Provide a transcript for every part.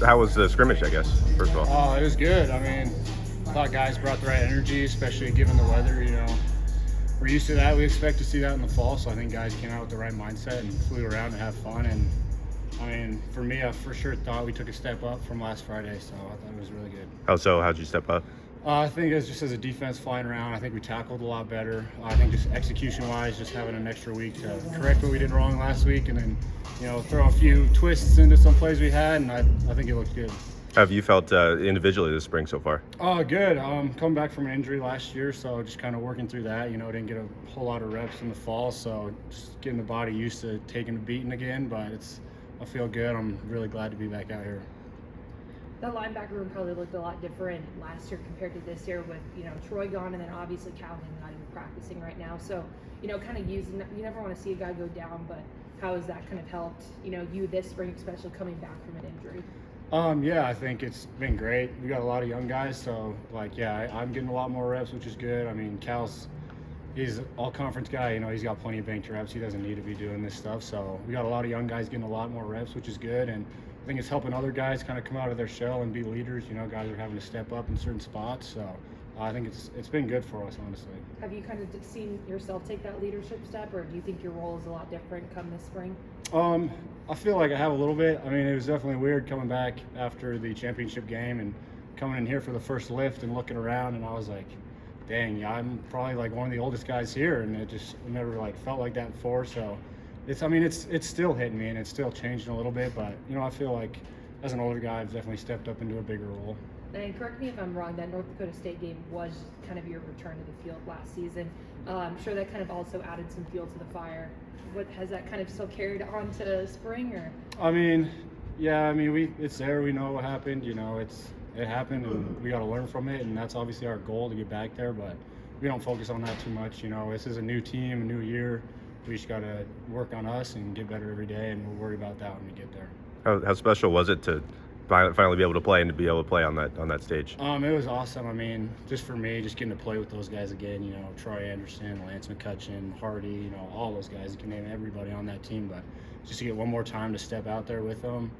how was the scrimmage, I guess, first of all? Oh, it was good. I mean, I thought guys brought the right energy, especially given the weather. We're used to that. We expect to see that in the fall, so I think guys came out with the right mindset and flew around and have fun. And I mean, for me, I for sure thought we took a step up from last Friday, so I thought it was really good. How so? How'd you step up? I think it's just as a defense flying around, I think we tackled a lot better. I think just execution-wise, just having an extra week to correct what we did wrong last week and then, throw a few twists into some plays we had, and I think it looked good. How have you felt individually this spring so far? Oh, good. Coming back from an injury last year, so just kind of working through that. Didn't get a whole lot of reps in the fall, so just getting the body used to taking a beating again, but I feel good. I'm really glad to be back out here. The linebacker room probably looked a lot different last year compared to this year with, Troy gone and then obviously Calvin not even practicing right now. So, kind of you never want to see a guy go down, but how has that kind of helped, you this spring, especially coming back from an injury? Yeah, I think it's been great. We got a lot of young guys, so I'm getting a lot more reps, which is good. I mean, he's an all-conference guy. He's got plenty of banked reps. He doesn't need to be doing this stuff. So we got a lot of young guys getting a lot more reps, which is good. And I think it's helping other guys kind of come out of their shell and be leaders. Guys are having to step up in certain spots. So I think it's been good for us, honestly. Have you kind of seen yourself take that leadership step, or do you think your role is a lot different come this spring? I feel like I have a little bit. I mean, it was definitely weird coming back after the championship game and coming in here for the first lift and looking around, and I was like, dang, I'm probably like one of the oldest guys here, and it just never felt like that before. So it's still hitting me and it's still changing a little bit, but I feel like as an older guy, I've definitely stepped up into a bigger role. And correct me if I'm wrong, that North Dakota State game was kind of your return to the field last season. I'm sure that kind of also added some fuel to the fire. Has that kind of still carried on to spring, or? It's there. We know what happened. It happened, and we got to learn from it, and that's obviously our goal to get back there. But we don't focus on that too much. This is a new team, a new year. We just got to work on us and get better every day, and we'll worry about that when we get there. How special was it to finally be able to play and to be able to play on that stage? It was awesome. I mean, just for me, just getting to play with those guys again. Troy Anderson, Lance McCutcheon, Hardy. All those guys. You can name everybody on that team, but just to get one more time to step out there with them,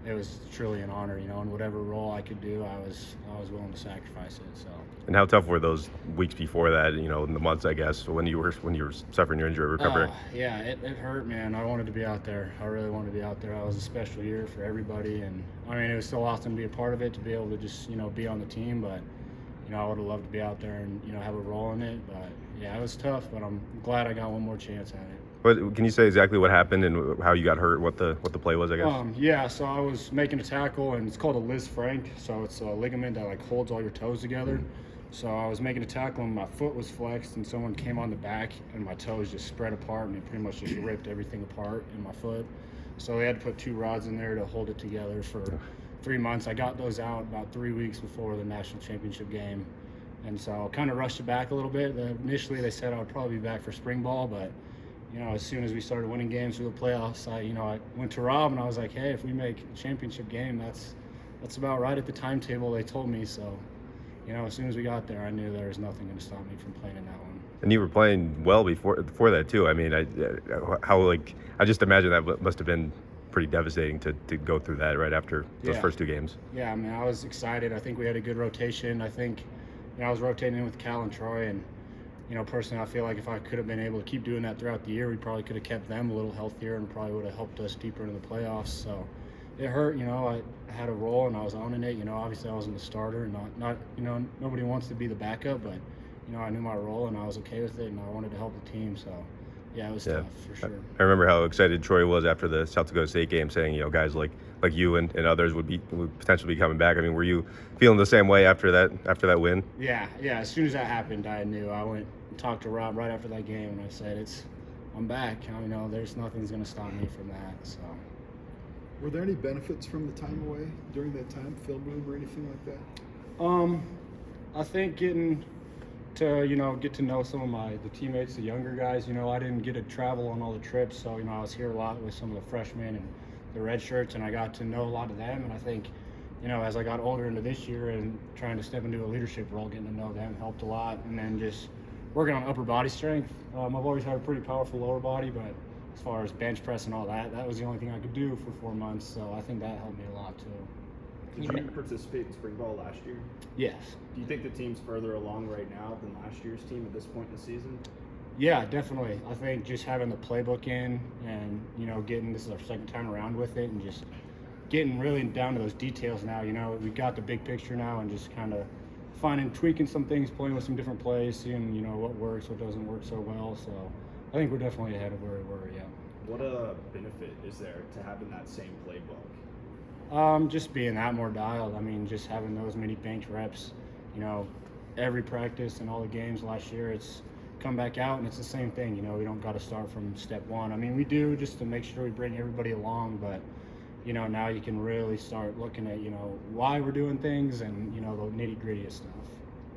it was truly an honor. And whatever role I could do, I was willing to sacrifice it. So. And how tough were those weeks before that? In the months, I guess, when you were suffering your injury, recovering. Yeah, it hurt, man. I wanted to be out there. I really wanted to be out there. It was a special year for everybody, and it was so awesome to be a part of it, to be able to just be on the team. But I would have loved to be out there and have a role in it. But yeah, it was tough. But I'm glad I got one more chance at it. But can you say exactly what happened and how you got hurt? What the play was, I guess. So I was making a tackle, and it's called a Liz Frank. So it's a ligament that holds all your toes together. So I was making a tackle, and my foot was flexed, and someone came on the back, and my toes just spread apart, and it pretty much just ripped everything apart in my foot. So they had to put 2 rods in there to hold it together for 3 months. I got those out about 3 weeks before the national championship game, and so I kind of rushed it back a little bit. Initially, they said I would probably be back for spring ball, but as soon as we started winning games through the playoffs, I went to Rob and I was like, hey, if we make a championship game, that's about right at the timetable they told me. So, as soon as we got there, I knew there was nothing going to stop me from playing in that one. And you were playing well before that too. I mean, I just imagine that must have been pretty devastating to go through that right after those first 2 games. Yeah, I was excited. I think we had a good rotation. I think I was rotating in with Cal and Troy, and personally, I feel like if I could have been able to keep doing that throughout the year, we probably could have kept them a little healthier and probably would have helped us deeper into the playoffs. So it hurt, I had a role and I was owning it. Obviously I wasn't the starter, and nobody wants to be the backup, but I knew my role and I was okay with it, and I wanted to help the team. So yeah, it was tough for sure. I remember how excited Troy was after the South Dakota State game, saying guys like you and others would potentially be coming back. I mean, were you feeling the same way after that win? Yeah. As soon as that happened, I knew. I went and talked to Rob right after that game, and I said, I'm back. There's nothing's going to stop me from that. So. Were there any benefits from the time away during that time, film room or anything like that? I think getting to get to know some of the teammates, the younger guys. I didn't get to travel on all the trips, so I was here a lot with some of the freshmen and the red shirts, and I got to know a lot of them. And I think as I got older into this year and trying to step into a leadership role, getting to know them helped a lot. And then just working on upper body strength. I've always had a pretty powerful lower body, but as far as bench press and all that was the only thing I could do for 4 months. So I think that helped me a lot too. Did you participate in spring ball last year? Yes. Do you think the team's further along right now than last year's team at this point in the season? Yeah, definitely. I think just having the playbook in and, getting this is our second time around with it and just getting really down to those details now. We've got the big picture now and just kind of tweaking some things, playing with some different plays, seeing, what works, what doesn't work so well. So I think we're definitely ahead of where we were, yeah. What a benefit is there to having that same playbook? Just being that more dialed. I mean, just having those many bench reps, every practice and all the games last year, it's come back out and it's the same thing. We don't got to start from step one. I mean, we do just to make sure we bring everybody along, but now you can really start looking at, why we're doing things and, the nitty-gritty of stuff.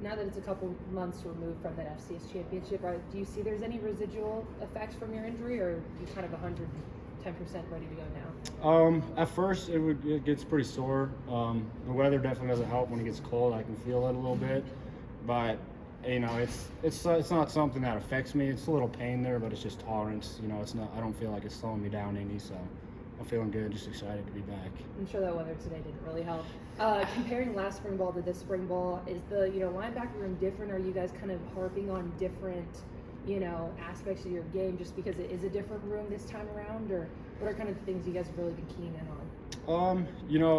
Now that it's a couple months removed from that FCS championship, do you see there's any residual effects from your injury, or are you kind of 110% ready to go now? At first it gets pretty sore. The weather definitely doesn't help when it gets cold. I can feel it a little bit, but it's not something that affects me. It's a little pain there, but it's just tolerance. It's not. I don't feel like it's slowing me down any. So I'm feeling good. Just excited to be back. I'm sure that weather today didn't really help. Comparing last spring ball to this spring ball, is the linebacker room different? Are you guys kind of harping on different aspects of your game just because it is a different room this time around, or what are kind of the things you guys have really been keen in on?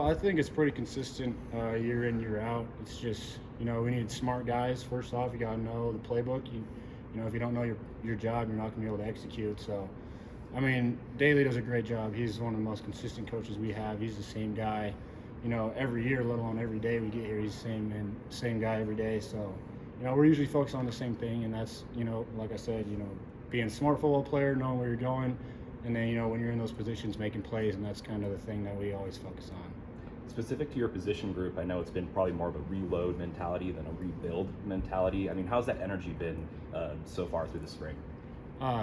I think it's pretty consistent year in, year out. It's just, we need smart guys. First off, you got to know the playbook. If you don't know your job, you're not going to be able to execute. So, I mean, Daly does a great job. He's one of the most consistent coaches we have. He's the same guy, every year, let alone every day we get here. He's the same guy every day. So, we're usually focused on the same thing, and that's, like I said, being a smart football player, knowing where you're going, and then, when you're in those positions, making plays, and that's kind of the thing that we always focus on. Specific to your position group, I know it's been probably more of a reload mentality than a rebuild mentality. I mean, how's that energy been so far through the spring?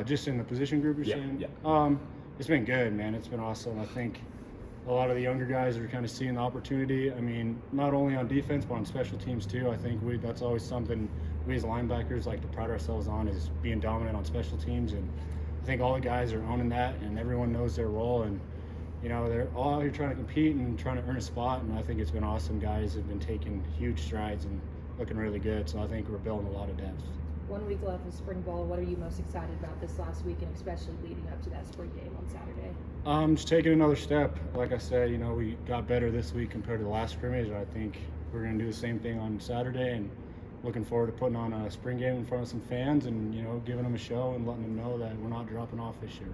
Just in the position group, you're saying? Yeah. It's been good, man. It's been awesome. I think a lot of the younger guys are kind of seeing the opportunity. I mean, not only on defense, but on special teams too. I think that's always something we as linebackers like to pride ourselves on, is being dominant on special teams. And I think all the guys are owning that, and everyone knows their role. And, they're all out here trying to compete and trying to earn a spot. And I think it's been awesome. Guys have been taking huge strides and looking really good. So I think we're building a lot of depth. 1 week left of spring ball. What are you most excited about this last week, and especially leading up to that spring game on Saturday? Just taking another step. Like I said, we got better this week compared to the last scrimmage. I think we're going to do the same thing on Saturday, and looking forward to putting on a spring game in front of some fans and, giving them a show and letting them know that we're not dropping off this year.